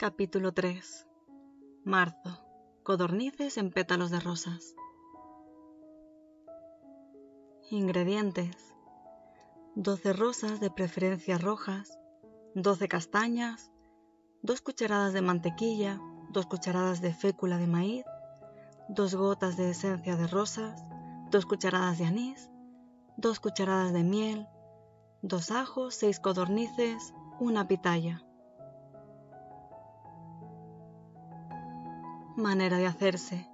Capítulo 3. Marzo. Codornices en pétalos de rosas. Ingredientes: 12 rosas, de preferencia rojas, 12 castañas, 2 cucharadas de mantequilla, 2 cucharadas de fécula de maíz, 2 gotas de esencia de rosas, 2 cucharadas de anís, 2 cucharadas de miel, 2 ajos, 6 codornices, una pitaya. Manera de hacerse: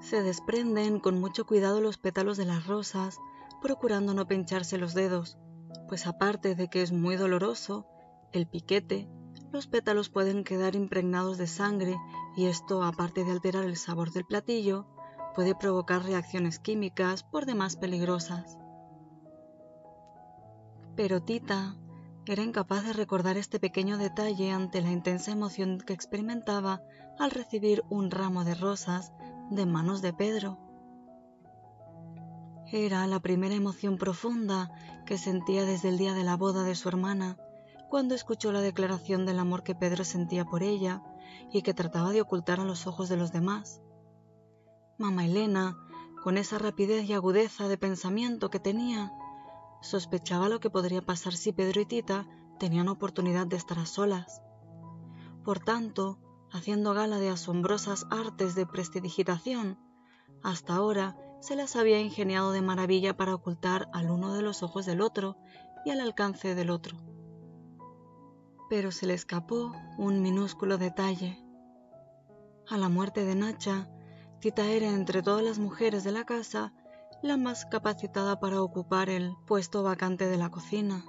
se desprenden con mucho cuidado los pétalos de las rosas, procurando no pincharse los dedos, pues aparte de que es muy doloroso el piquete, los pétalos pueden quedar impregnados de sangre y esto, aparte de alterar el sabor del platillo, puede provocar reacciones químicas por demás peligrosas. Pero Tita era incapaz de recordar este pequeño detalle ante la intensa emoción que experimentaba al recibir un ramo de rosas de manos de Pedro. Era la primera emoción profunda que sentía desde el día de la boda de su hermana, cuando escuchó la declaración del amor que Pedro sentía por ella y que trataba de ocultar a los ojos de los demás. Mamá Elena, con esa rapidez y agudeza de pensamiento que tenía, sospechaba lo que podría pasar si Pedro y Tita tenían oportunidad de estar a solas. Por tanto, haciendo gala de asombrosas artes de prestidigitación, hasta ahora se las había ingeniado de maravilla para ocultar al uno de los ojos del otro y al alcance del otro. Pero se le escapó un minúsculo detalle. A la muerte de Nacha, Tita era entre todas las mujeres de la casa la más capacitada para ocupar el puesto vacante de la cocina.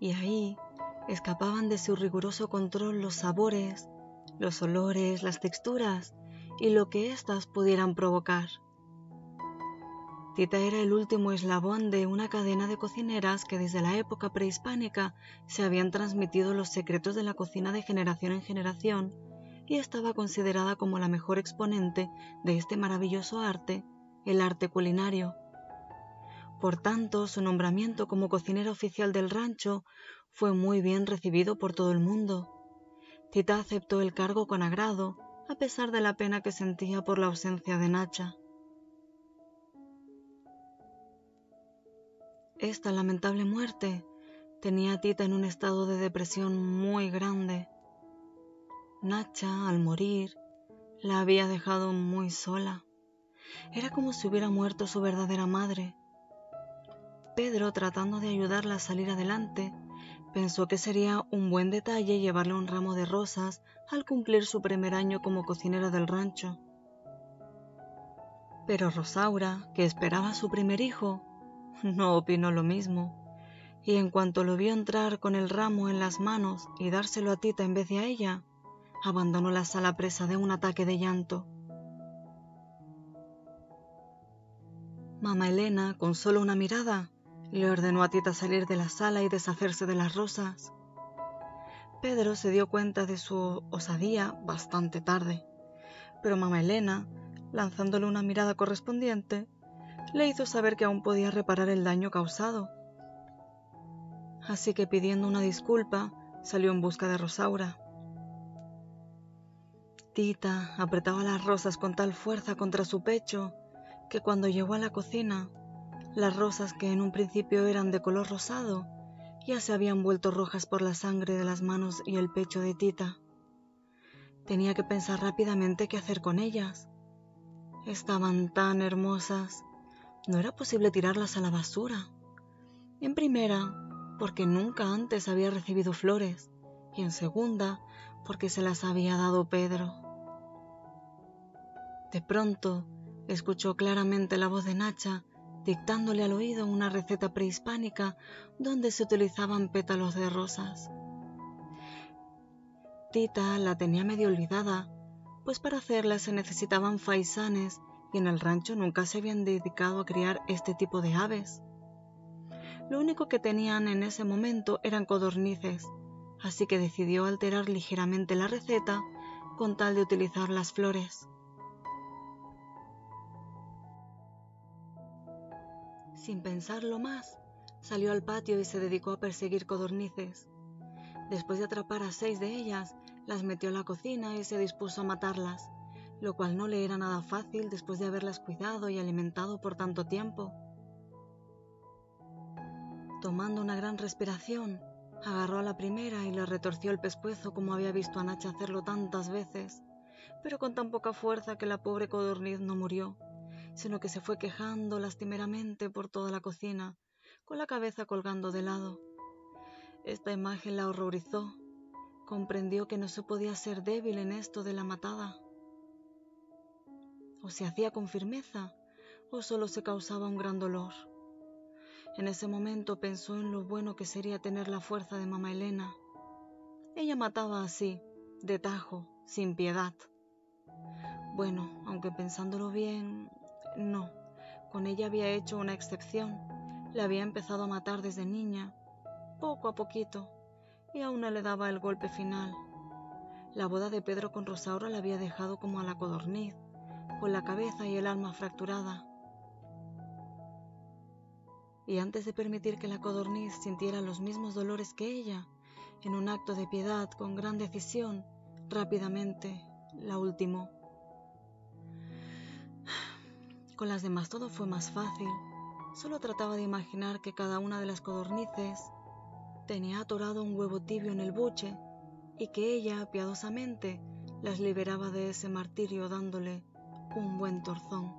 Y ahí escapaban de su riguroso control los sabores, los olores, las texturas y lo que éstas pudieran provocar. Tita era el último eslabón de una cadena de cocineras que desde la época prehispánica se habían transmitido los secretos de la cocina de generación en generación y estaba considerada como la mejor exponente de este maravilloso arte, el arte culinario. Por tanto, su nombramiento como cocinera oficial del rancho fue muy bien recibido por todo el mundo. Tita aceptó el cargo con agrado, a pesar de la pena que sentía por la ausencia de Nacha. Esta lamentable muerte tenía a Tita en un estado de depresión muy grande. Nacha, al morir, la había dejado muy sola. Era como si hubiera muerto su verdadera madre. Pedro, tratando de ayudarla a salir adelante, pensó que sería un buen detalle llevarle un ramo de rosas al cumplir su primer año como cocinera del rancho. Pero Rosaura, que esperaba a su primer hijo, no opinó lo mismo, y en cuanto lo vio entrar con el ramo en las manos y dárselo a Tita en vez de a ella, abandonó la sala presa de un ataque de llanto. Mamá Elena, con solo una mirada, le ordenó a Tita salir de la sala y deshacerse de las rosas. Pedro se dio cuenta de su osadía bastante tarde, pero mamá Elena, lanzándole una mirada correspondiente, le hizo saber que aún podía reparar el daño causado. Así que, pidiendo una disculpa, salió en busca de Rosaura. Tita apretaba las rosas con tal fuerza contra su pecho que cuando llegó a la cocina, las rosas que en un principio eran de color rosado ya se habían vuelto rojas por la sangre de las manos y el pecho de Tita. Tenía que pensar rápidamente qué hacer con ellas. Estaban tan hermosas, no era posible tirarlas a la basura. En primera, porque nunca antes había recibido flores, y en segunda, porque se las había dado Pedro. De pronto, escuchó claramente la voz de Nacha, dictándole al oído una receta prehispánica donde se utilizaban pétalos de rosas. Tita la tenía medio olvidada, pues para hacerla se necesitaban faisanes y en el rancho nunca se habían dedicado a criar este tipo de aves. Lo único que tenían en ese momento eran codornices, así que decidió alterar ligeramente la receta con tal de utilizar las flores. Sin pensarlo más, Salió al patio y se dedicó a perseguir codornices. Después de atrapar a 6 de ellas, las metió en la cocina y se dispuso a matarlas, lo cual no le era nada fácil después de haberlas cuidado y alimentado por tanto tiempo. Tomando una gran respiración, agarró a la primera y le retorció el pescuezo como había visto a Nacha hacerlo tantas veces, pero con tan poca fuerza que la pobre codorniz no murió, sino que se fue quejando lastimeramente por toda la cocina, con la cabeza colgando de lado. Esta imagen la horrorizó. Comprendió que no se podía ser débil en esto de la matada. O se hacía con firmeza, o solo se causaba un gran dolor. En ese momento pensó en lo bueno que sería tener la fuerza de mamá Elena. Ella mataba así, de tajo, sin piedad. Bueno, aunque pensándolo bien, no. Con ella había hecho una excepción. La había empezado a matar desde niña, poco a poquito, y aún no le daba el golpe final. La boda de Pedro con Rosaura la había dejado como a la codorniz, con la cabeza y el alma fracturada. Y antes de permitir que la codorniz sintiera los mismos dolores que ella, en un acto de piedad con gran decisión, rápidamente la ultimó. Con las demás todo fue más fácil. Solo trataba de imaginar que cada una de las codornices tenía atorado un huevo tibio en el buche y que ella, piadosamente, las liberaba de ese martirio dándole un buen torzón.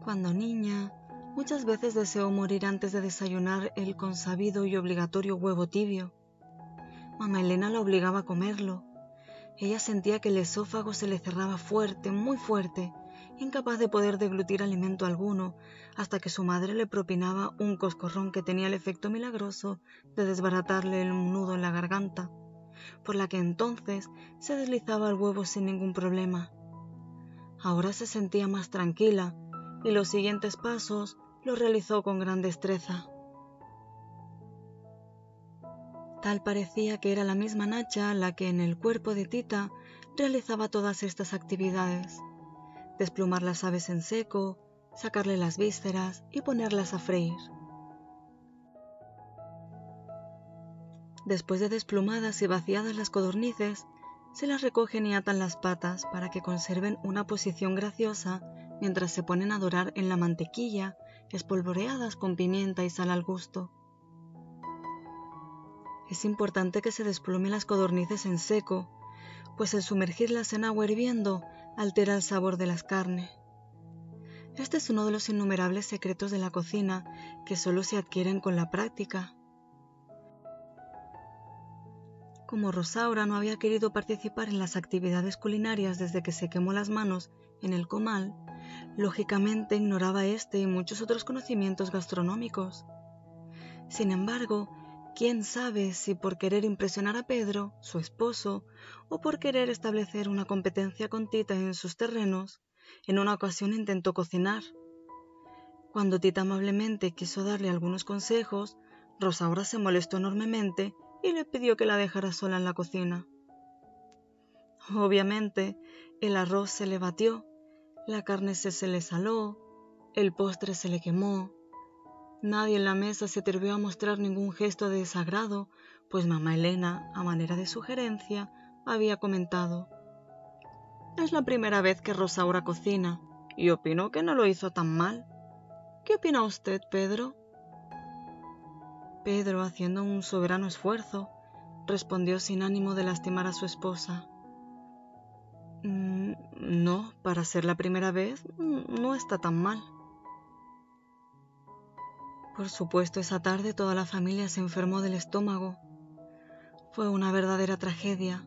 Cuando niña, muchas veces deseó morir antes de desayunar el consabido y obligatorio huevo tibio. Mamá Elena la obligaba a comerlo. Ella sentía que el esófago se le cerraba fuerte, muy fuerte, incapaz de poder deglutir alimento alguno, hasta que su madre le propinaba un coscorrón que tenía el efecto milagroso de desbaratarle el nudo en la garganta, por la que entonces se deslizaba el huevo sin ningún problema. Ahora se sentía más tranquila, y los siguientes pasos los realizó con gran destreza. Tal parecía que era la misma Nacha la que en el cuerpo de Tita realizaba todas estas actividades: desplumar las aves en seco, sacarle las vísceras y ponerlas a freír. Después de desplumadas y vaciadas las codornices, se las recogen y atan las patas para que conserven una posición graciosa mientras se ponen a dorar en la mantequilla, espolvoreadas con pimienta y sal al gusto. Es importante que se desplumen las codornices en seco, pues el sumergirlas en agua hirviendo altera el sabor de las carnes. Este es uno de los innumerables secretos de la cocina que solo se adquieren con la práctica. Como Rosaura no había querido participar en las actividades culinarias desde que se quemó las manos en el comal, lógicamente ignoraba este y muchos otros conocimientos gastronómicos. Sin embargo, quién sabe si por querer impresionar a Pedro, su esposo, o por querer establecer una competencia con Tita en sus terrenos, en una ocasión intentó cocinar. Cuando Tita amablemente quiso darle algunos consejos, Rosaura se molestó enormemente y le pidió que la dejara sola en la cocina. Obviamente, el arroz se le batió, la carne se le saló, el postre se le quemó. Nadie en la mesa se atrevió a mostrar ningún gesto de desagrado, pues mamá Elena, a manera de sugerencia, había comentado: «Es la primera vez que Rosaura cocina, y opino que no lo hizo tan mal. ¿Qué opina usted, Pedro?» Pedro, haciendo un soberano esfuerzo, respondió sin ánimo de lastimar a su esposa: «No, para ser la primera vez, no está tan mal». Por supuesto, esa tarde toda la familia se enfermó del estómago. Fue una verdadera tragedia.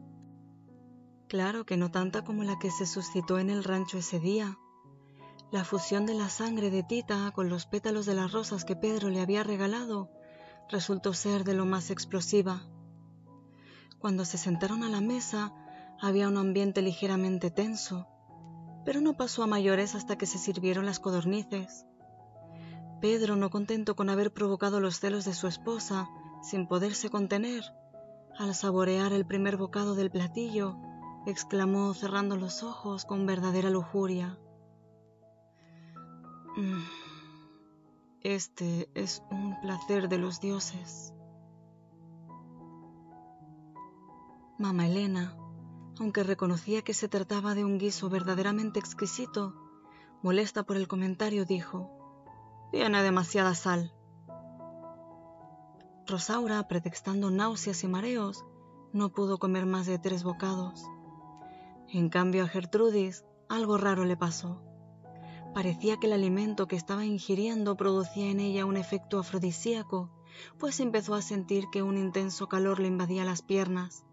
Claro que no tanta como la que se suscitó en el rancho ese día. La fusión de la sangre de Tita con los pétalos de las rosas que Pedro le había regalado resultó ser de lo más explosiva. Cuando se sentaron a la mesa, había un ambiente ligeramente tenso, pero no pasó a mayores hasta que se sirvieron las codornices. Pedro, no contento con haber provocado los celos de su esposa, sin poderse contener, al saborear el primer bocado del platillo, exclamó cerrando los ojos con verdadera lujuria: Este es un placer de los dioses. Mamá Elena, aunque reconocía que se trataba de un guiso verdaderamente exquisito, molesta por el comentario, dijo: «Tiene demasiada sal». Rosaura, pretextando náuseas y mareos, no pudo comer más de 3 bocados. En cambio, a Gertrudis algo raro le pasó. Parecía que el alimento que estaba ingiriendo producía en ella un efecto afrodisíaco, pues empezó a sentir que un intenso calor le invadía las piernas.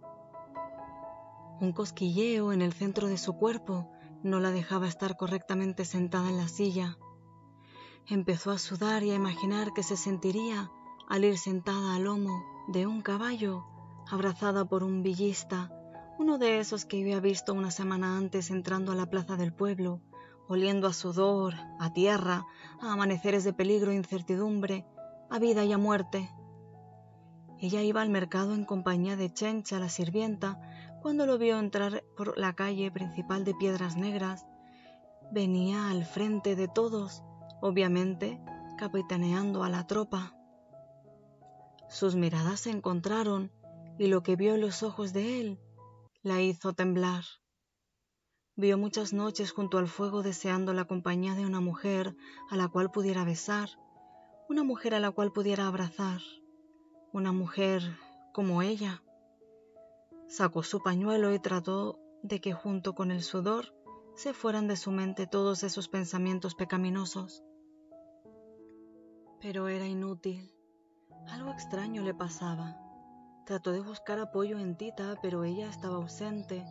Un cosquilleo en el centro de su cuerpo no la dejaba estar correctamente sentada en la silla. Empezó a sudar y a imaginar que se sentiría al ir sentada al lomo de un caballo, abrazada por un villista, uno de esos que había visto una semana antes entrando a la plaza del pueblo, oliendo a sudor, a tierra, a amaneceres de peligro e incertidumbre, a vida y a muerte. Ella iba al mercado en compañía de Chencha, la sirvienta, cuando lo vio entrar por la calle principal de Piedras Negras. Venía al frente de todos, obviamente capitaneando a la tropa. Sus miradas se encontraron y lo que vio en los ojos de él la hizo temblar. Vio muchas noches junto al fuego deseando la compañía de una mujer a la cual pudiera besar, una mujer a la cual pudiera abrazar, una mujer como ella. Sacó su pañuelo y trató de que junto con el sudor se fueran de su mente todos esos pensamientos pecaminosos. Pero era inútil. Algo extraño le pasaba. Trató de buscar apoyo en Tita, pero ella estaba ausente.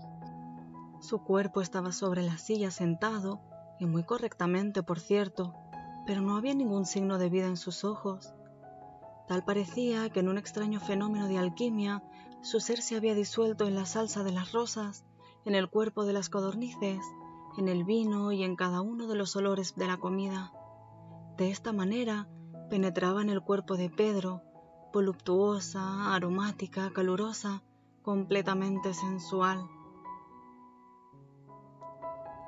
Su cuerpo estaba sobre la silla sentado, y muy correctamente, por cierto, pero no había ningún signo de vida en sus ojos. Tal parecía que en un extraño fenómeno de alquimia, su ser se había disuelto en la salsa de las rosas, en el cuerpo de las codornices, en el vino y en cada uno de los olores de la comida. De esta manera penetraba en el cuerpo de Pedro, voluptuosa, aromática, calurosa, completamente sensual.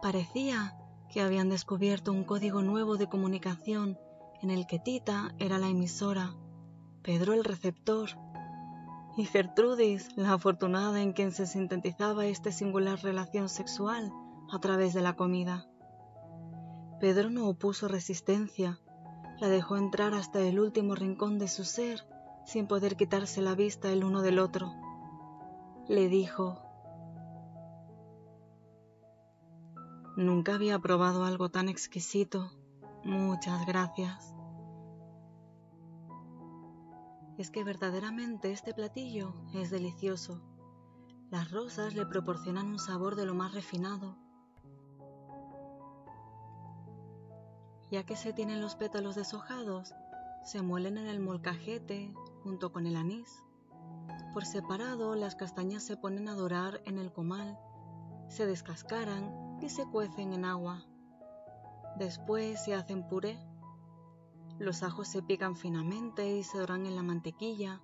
Parecía que habían descubierto un código nuevo de comunicación en el que Tita era la emisora, Pedro el receptor, y Gertrudis la afortunada en quien se sintetizaba esta singular relación sexual a través de la comida. Pedro no opuso resistencia, la dejó entrar hasta el último rincón de su ser sin poder quitarse la vista el uno del otro. Le dijo: «Nunca había probado algo tan exquisito. Muchas gracias». Es que verdaderamente este platillo es delicioso. Las rosas le proporcionan un sabor de lo más refinado. Ya que se tienen los pétalos deshojados, se muelen en el molcajete junto con el anís. Por separado, las castañas se ponen a dorar en el comal, se descascaran y se cuecen en agua. Después se hacen puré. Los ajos se pican finamente y se doran en la mantequilla.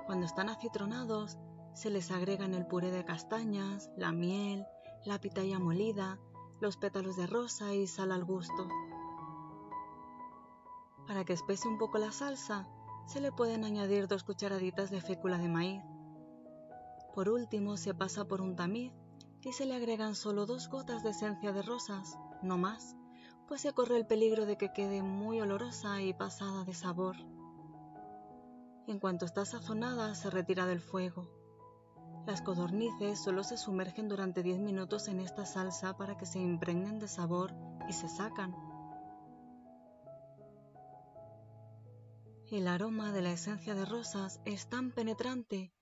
Cuando están acitronados, se les agregan el puré de castañas, la miel, la pitaya molida, los pétalos de rosa y sal al gusto. Para que espese un poco la salsa, se le pueden añadir 2 cucharaditas de fécula de maíz. Por último, se pasa por un tamiz y se le agregan solo 2 gotas de esencia de rosas, no más, pues se corre el peligro de que quede muy olorosa y pasada de sabor. En cuanto está sazonada, se retira del fuego. Las codornices solo se sumergen durante 10 minutos en esta salsa para que se impregnen de sabor y se sacan. El aroma de la esencia de rosas es tan penetrante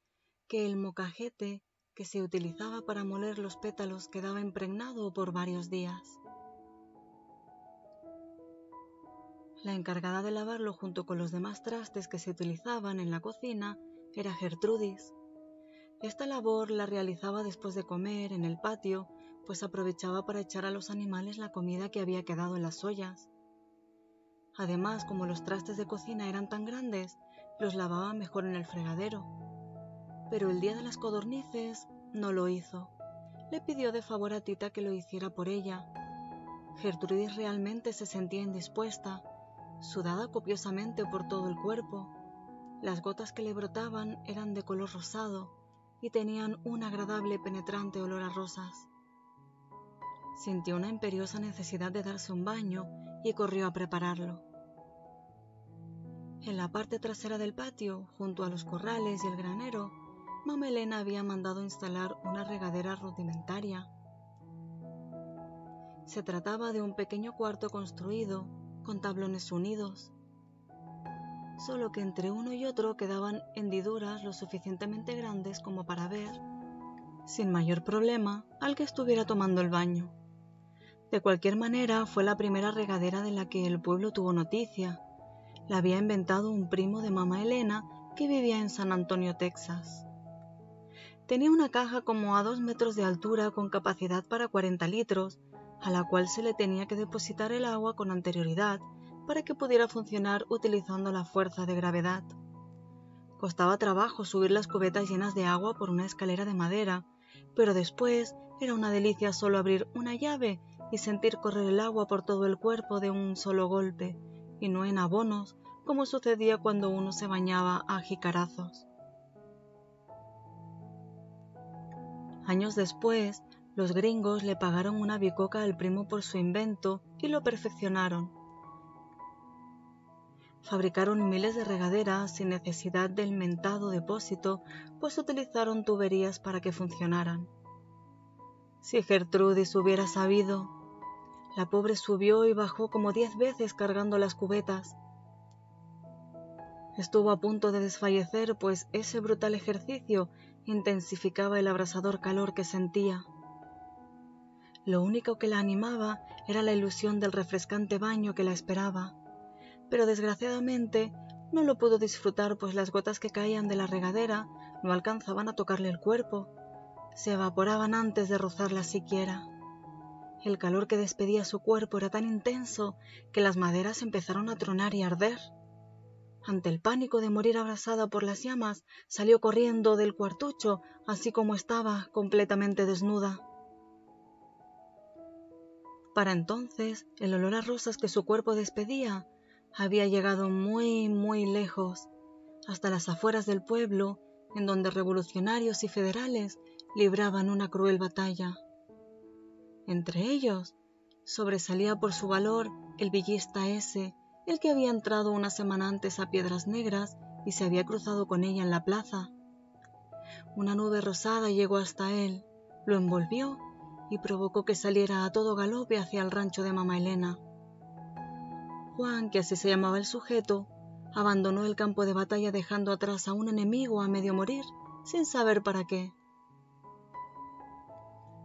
que el molcajete que se utilizaba para moler los pétalos quedaba impregnado por varios días. La encargada de lavarlo junto con los demás trastes que se utilizaban en la cocina era Gertrudis. Esta labor la realizaba después de comer en el patio, pues aprovechaba para echar a los animales la comida que había quedado en las ollas. Además, como los trastes de cocina eran tan grandes, los lavaba mejor en el fregadero. Pero el día de las codornices no lo hizo. Le pidió de favor a Tita que lo hiciera por ella. Gertrudis realmente se sentía indispuesta. sudada copiosamente por todo el cuerpo. Las gotas que le brotaban eran de color rosado y tenían un agradable y penetrante olor a rosas. Sintió una imperiosa necesidad de darse un baño y corrió a prepararlo. En la parte trasera del patio, junto a los corrales y el granero, Mamá Elena había mandado instalar una regadera rudimentaria. Se trataba de un pequeño cuarto construido con tablones unidos, solo que entre uno y otro quedaban hendiduras lo suficientemente grandes como para ver, sin mayor problema, al que estuviera tomando el baño. De cualquier manera, fue la primera regadera de la que el pueblo tuvo noticia. La había inventado un primo de Mamá Elena que vivía en San Antonio, Texas. Tenía una caja como a 2 metros de altura con capacidad para 40 litros, a la cual se le tenía que depositar el agua con anterioridad para que pudiera funcionar utilizando la fuerza de gravedad. Costaba trabajo subir las cubetas llenas de agua por una escalera de madera, pero después era una delicia solo abrir una llave y sentir correr el agua por todo el cuerpo de un solo golpe, y no en abonos, como sucedía cuando uno se bañaba a jicarazos. Años después, los gringos le pagaron una bicoca al primo por su invento y lo perfeccionaron. Fabricaron miles de regaderas sin necesidad del mentado depósito, pues utilizaron tuberías para que funcionaran. Si Gertrudis hubiera sabido, la pobre subió y bajó como 10 veces cargando las cubetas. Estuvo a punto de desfallecer, pues ese brutal ejercicio intensificaba el abrasador calor que sentía. Lo único que la animaba era la ilusión del refrescante baño que la esperaba, pero desgraciadamente no lo pudo disfrutar, pues las gotas que caían de la regadera no alcanzaban a tocarle el cuerpo, se evaporaban antes de rozarla siquiera. El calor que despedía su cuerpo era tan intenso que las maderas empezaron a tronar y arder. Ante el pánico de morir abrasada por las llamas, salió corriendo del cuartucho, así como estaba, completamente desnuda. Para entonces, el olor a rosas que su cuerpo despedía había llegado muy, muy lejos, hasta las afueras del pueblo, en donde revolucionarios y federales libraban una cruel batalla. Entre ellos, sobresalía por su valor el villista ese, el que había entrado una semana antes a Piedras Negras y se había cruzado con ella en la plaza. Una nube rosada llegó hasta él, lo envolvió y provocó que saliera a todo galope hacia el rancho de Mamá Elena. Juan, que así se llamaba el sujeto, abandonó el campo de batalla dejando atrás a un enemigo a medio morir, sin saber para qué.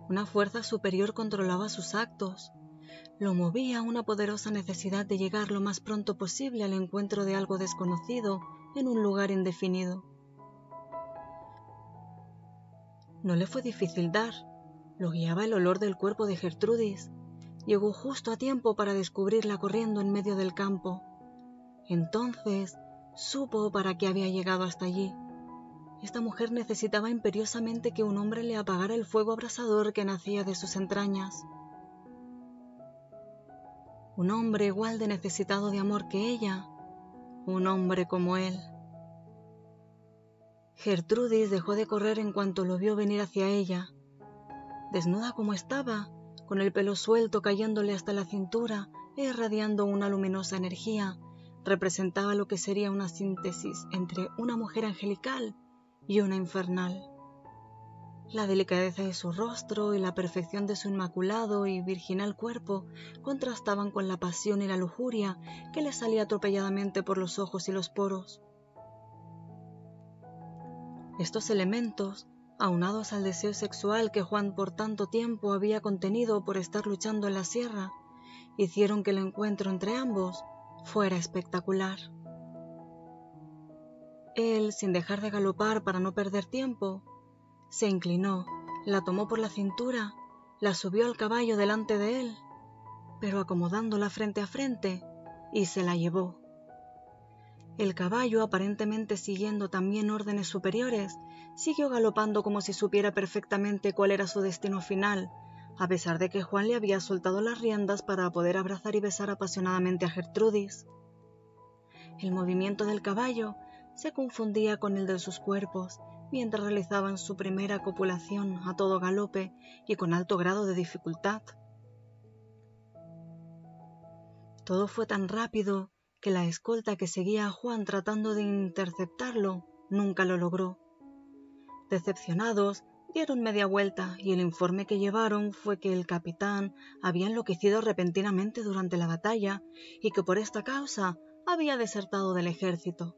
Una fuerza superior controlaba sus actos. Lo movía una poderosa necesidad de llegar lo más pronto posible al encuentro de algo desconocido en un lugar indefinido. No le fue difícil dar, lo guiaba el olor del cuerpo de Gertrudis. Llegó justo a tiempo para descubrirla corriendo en medio del campo. Entonces supo para qué había llegado hasta allí. Esta mujer necesitaba imperiosamente que un hombre le apagara el fuego abrasador que nacía de sus entrañas. Un hombre igual de necesitado de amor que ella, un hombre como él. Gertrudis dejó de correr en cuanto lo vio venir hacia ella. Desnuda como estaba, con el pelo suelto cayéndole hasta la cintura e irradiando una luminosa energía, representaba lo que sería una síntesis entre una mujer angelical y una infernal. La delicadeza de su rostro y la perfección de su inmaculado y virginal cuerpo contrastaban con la pasión y la lujuria que le salía atropelladamente por los ojos y los poros. Estos elementos, aunados al deseo sexual que Juan por tanto tiempo había contenido por estar luchando en la sierra, hicieron que el encuentro entre ambos fuera espectacular. Él, sin dejar de galopar para no perder tiempo, se inclinó, la tomó por la cintura, la subió al caballo delante de él, pero acomodándola frente a frente, y se la llevó. El caballo, aparentemente siguiendo también órdenes superiores, siguió galopando como si supiera perfectamente cuál era su destino final, a pesar de que Juan le había soltado las riendas para poder abrazar y besar apasionadamente a Gertrudis. El movimiento del caballo se confundía con el de sus cuerpos mientras realizaban su primera copulación a todo galope y con alto grado de dificultad. Todo fue tan rápido que la escolta que seguía a Juan tratando de interceptarlo nunca lo logró. Decepcionados, dieron media vuelta y el informe que llevaron fue que el capitán había enloquecido repentinamente durante la batalla y que por esta causa había desertado del ejército.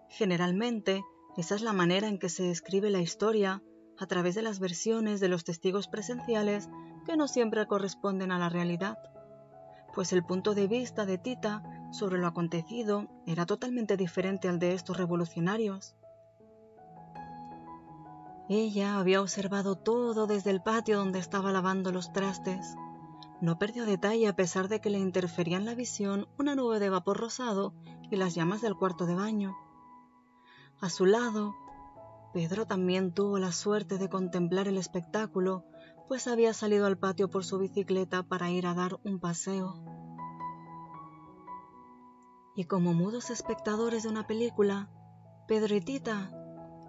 Generalmente, esa es la manera en que se escribe la historia, a través de las versiones de los testigos presenciales que no siempre corresponden a la realidad, pues el punto de vista de Tita sobre lo acontecido era totalmente diferente al de estos revolucionarios. Ella había observado todo desde el patio donde estaba lavando los trastes. No perdió detalle a pesar de que le interferían la visión una nube de vapor rosado y las llamas del cuarto de baño. A su lado, Pedro también tuvo la suerte de contemplar el espectáculo, pues había salido al patio por su bicicleta para ir a dar un paseo. Y como mudos espectadores de una película, Pedro y Tita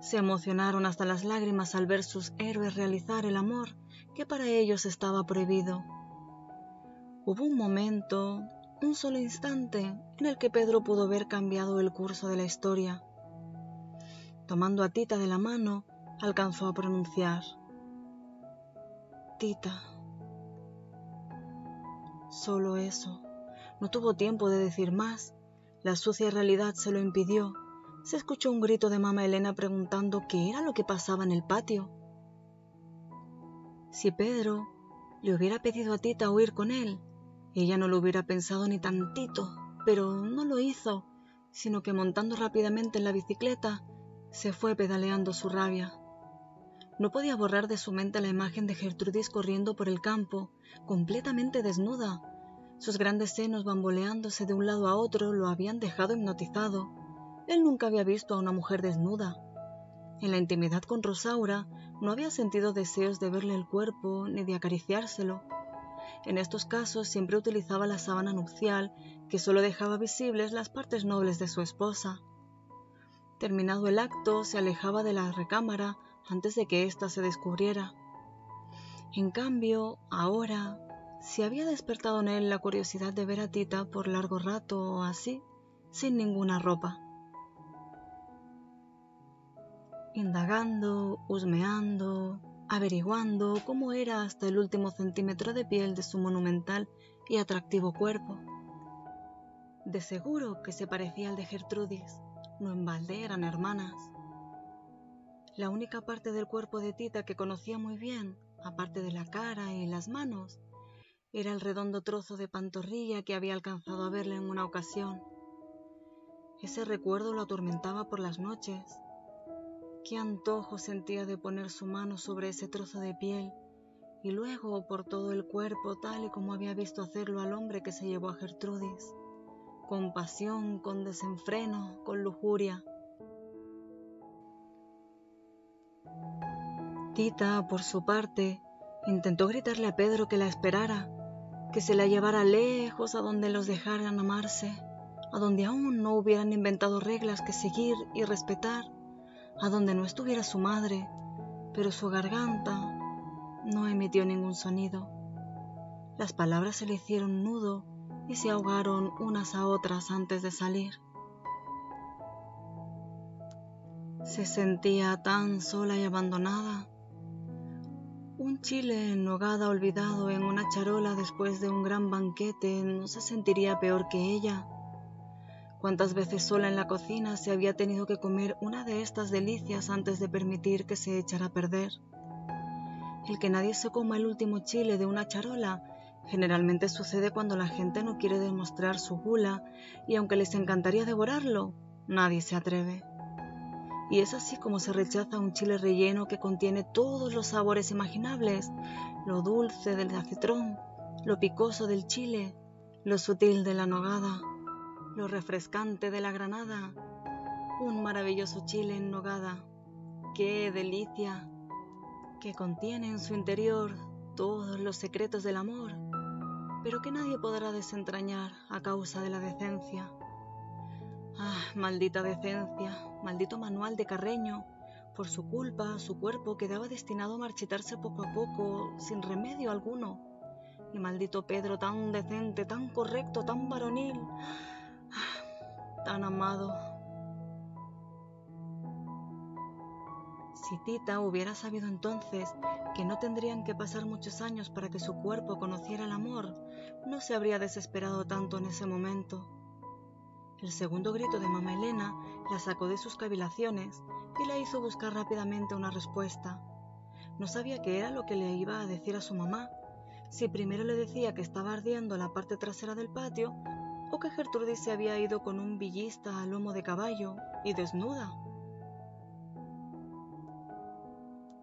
se emocionaron hasta las lágrimas al ver sus héroes realizar el amor que para ellos estaba prohibido. Hubo un momento, un solo instante, en el que Pedro pudo ver cambiado el curso de la historia. Tomando a Tita de la mano, alcanzó a pronunciar: Tita. Solo eso. No tuvo tiempo de decir más. La sucia realidad se lo impidió. Se escuchó un grito de mamá Elena preguntando qué era lo que pasaba en el patio. Si Pedro le hubiera pedido a Tita huir con él, ella no lo hubiera pensado ni tantito, pero no lo hizo, sino que montando rápidamente en la bicicleta, se fue pedaleando su rabia. No podía borrar de su mente la imagen de Gertrudis corriendo por el campo, completamente desnuda. Sus grandes senos bamboleándose de un lado a otro lo habían dejado hipnotizado. Él nunca había visto a una mujer desnuda. En la intimidad con Rosaura no había sentido deseos de verle el cuerpo ni de acariciárselo. En estos casos siempre utilizaba la sábana nupcial, que solo dejaba visibles las partes nobles de su esposa. Terminado el acto, se alejaba de la recámara antes de que ésta se descubriera. En cambio, ahora, se había despertado en él la curiosidad de ver a Tita por largo rato o así, sin ninguna ropa. Indagando, husmeando, averiguando cómo era hasta el último centímetro de piel de su monumental y atractivo cuerpo. De seguro que se parecía al de Gertrudis, no en balde eran hermanas. La única parte del cuerpo de Tita que conocía muy bien, aparte de la cara y las manos, era el redondo trozo de pantorrilla que había alcanzado a verle en una ocasión. Ese recuerdo lo atormentaba por las noches. Qué antojo sentía de poner su mano sobre ese trozo de piel y luego por todo el cuerpo tal y como había visto hacerlo al hombre que se llevó a Gertrudis, con pasión, con desenfreno, con lujuria. Tita, por su parte, intentó gritarle a Pedro que la esperara, que se la llevara lejos a donde los dejaran amarse, a donde aún no hubieran inventado reglas que seguir y respetar, a donde no estuviera su madre, pero su garganta no emitió ningún sonido. Las palabras se le hicieron nudo y se ahogaron unas a otras antes de salir. Se sentía tan sola y abandonada. Un chile en nogada olvidado en una charola después de un gran banquete no se sentiría peor que ella. ¿Cuántas veces sola en la cocina se había tenido que comer una de estas delicias antes de permitir que se echara a perder? El que nadie se coma el último chile de una charola generalmente sucede cuando la gente no quiere demostrar su gula y aunque les encantaría devorarlo, nadie se atreve. Y es así como se rechaza un chile relleno que contiene todos los sabores imaginables, lo dulce del acitrón, lo picoso del chile, lo sutil de la nogada, lo refrescante de la granada. Un maravilloso chile en nogada. ¡Qué delicia! Que contiene en su interior todos los secretos del amor, pero que nadie podrá desentrañar a causa de la decencia. Ah, maldita decencia, maldito manual de Carreño. Por su culpa, su cuerpo quedaba destinado a marchitarse poco a poco, sin remedio alguno. Y maldito Pedro, tan decente, tan correcto, tan varonil, tan amado. Si Tita hubiera sabido entonces que no tendrían que pasar muchos años para que su cuerpo conociera el amor, no se habría desesperado tanto en ese momento. El segundo grito de mamá Elena la sacó de sus cavilaciones y la hizo buscar rápidamente una respuesta. No sabía qué era lo que le iba a decir a su mamá, si primero le decía que estaba ardiendo la parte trasera del patio o que Gertrudis se había ido con un villista a lomo de caballo y desnuda.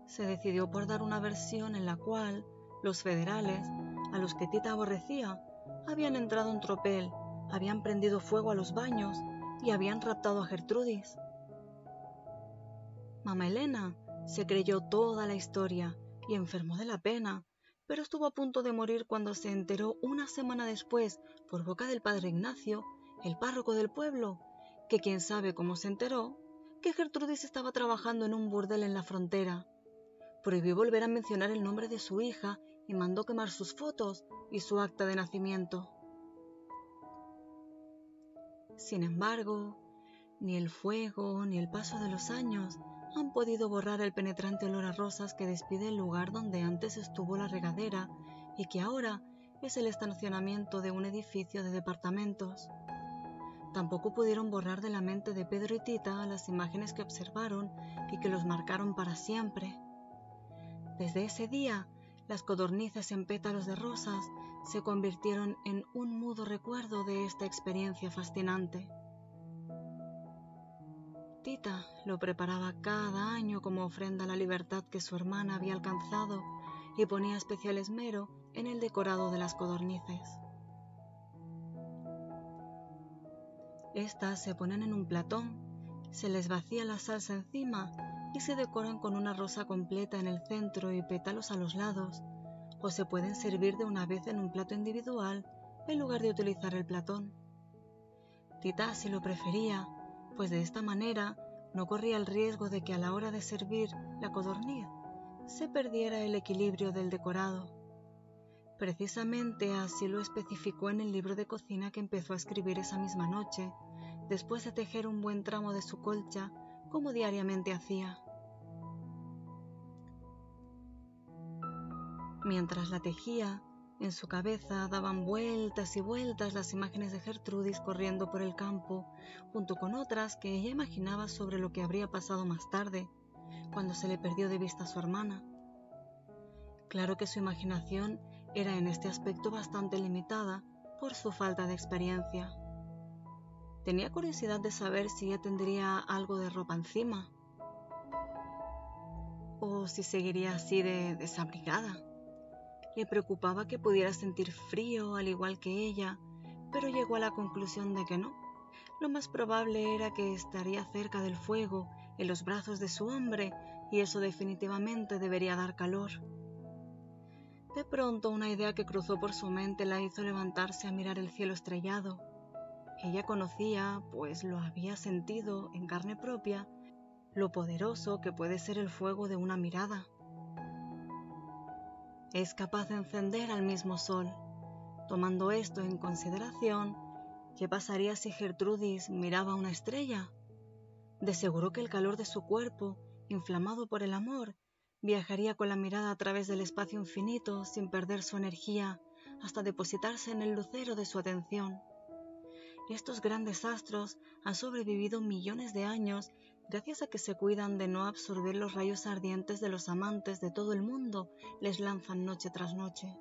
Se decidió por dar una versión en la cual los federales, a los que Tita aborrecía, habían entrado en tropel, habían prendido fuego a los baños y habían raptado a Gertrudis. Mamá Elena se creyó toda la historia y enfermó de la pena, pero estuvo a punto de morir cuando se enteró una semana después, por boca del padre Ignacio, el párroco del pueblo, que quién sabe cómo se enteró, que Gertrudis estaba trabajando en un burdel en la frontera. Prohibió volver a mencionar el nombre de su hija y mandó quemar sus fotos y su acta de nacimiento. Sin embargo, ni el fuego ni el paso de los años han podido borrar el penetrante olor a rosas que despide el lugar donde antes estuvo la regadera y que ahora es el estacionamiento de un edificio de departamentos. Tampoco pudieron borrar de la mente de Pedro y Tita las imágenes que observaron y que los marcaron para siempre. Desde ese día, las codornices en pétalos de rosas se convirtieron en un mudo recuerdo de esta experiencia fascinante. Tita lo preparaba cada año como ofrenda a la libertad que su hermana había alcanzado y ponía especial esmero en el decorado de las codornices. Estas se ponen en un platón, se les vacía la salsa encima y se decoran con una rosa completa en el centro y pétalos a los lados, o se pueden servir de una vez en un plato individual en lugar de utilizar el platón. Tita así lo prefería, pues de esta manera no corría el riesgo de que a la hora de servir la codorniz se perdiera el equilibrio del decorado. Precisamente así lo especificó en el libro de cocina que empezó a escribir esa misma noche, después de tejer un buen tramo de su colcha, como diariamente hacía. Mientras la tejía, en su cabeza daban vueltas y vueltas las imágenes de Gertrudis corriendo por el campo, junto con otras que ella imaginaba sobre lo que habría pasado más tarde, cuando se le perdió de vista a su hermana. Claro que su imaginación era en este aspecto bastante limitada por su falta de experiencia. Tenía curiosidad de saber si ella tendría algo de ropa encima, o si seguiría así de desabrigada. Le preocupaba que pudiera sentir frío al igual que ella, pero llegó a la conclusión de que no. Lo más probable era que estaría cerca del fuego, en los brazos de su hombre, y eso definitivamente debería dar calor. De pronto una idea que cruzó por su mente la hizo levantarse a mirar el cielo estrellado. Ella conocía, pues lo había sentido en carne propia, lo poderoso que puede ser el fuego de una mirada. Es capaz de encender al mismo sol. Tomando esto en consideración, ¿qué pasaría si Gertrudis miraba una estrella? De seguro que el calor de su cuerpo, inflamado por el amor, viajaría con la mirada a través del espacio infinito sin perder su energía hasta depositarse en el lucero de su atención. Estos grandes astros han sobrevivido millones de años gracias a que se cuidan de no absorber los rayos ardientes de los amantes de todo el mundo les lanzan noche tras noche.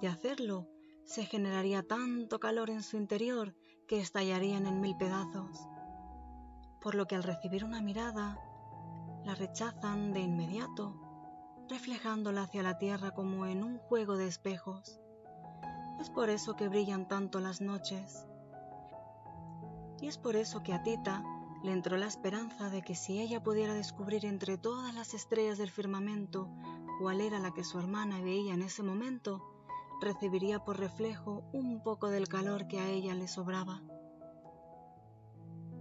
De hacerlo, se generaría tanto calor en su interior que estallarían en 1000 pedazos. Por lo que al recibir una mirada, la rechazan de inmediato, reflejándola hacia la tierra como en un juego de espejos. Es por eso que brillan tanto las noches. Y es por eso que a Tita le entró la esperanza de que si ella pudiera descubrir entre todas las estrellas del firmamento cuál era la que su hermana veía en ese momento, recibiría por reflejo un poco del calor que a ella le sobraba.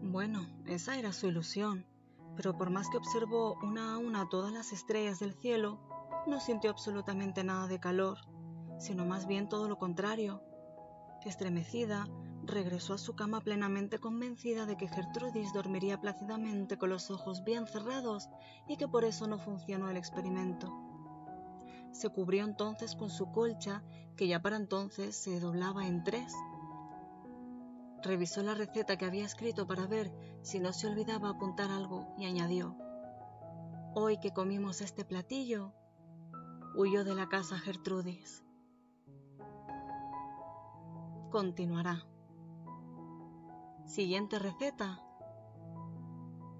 Bueno, esa era su ilusión, pero por más que observó una a una todas las estrellas del cielo, no sintió absolutamente nada de calor, sino más bien todo lo contrario. Estremecida, regresó a su cama plenamente convencida de que Gertrudis dormiría plácidamente con los ojos bien cerrados y que por eso no funcionó el experimento. Se cubrió entonces con su colcha, que ya para entonces se doblaba en 3. Revisó la receta que había escrito para ver si no se olvidaba apuntar algo y añadió: «Hoy que comimos este platillo, huyó de la casa Gertrudis». Continuará. Siguiente receta: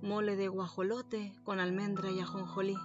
mole de guajolote con almendra y ajonjolí.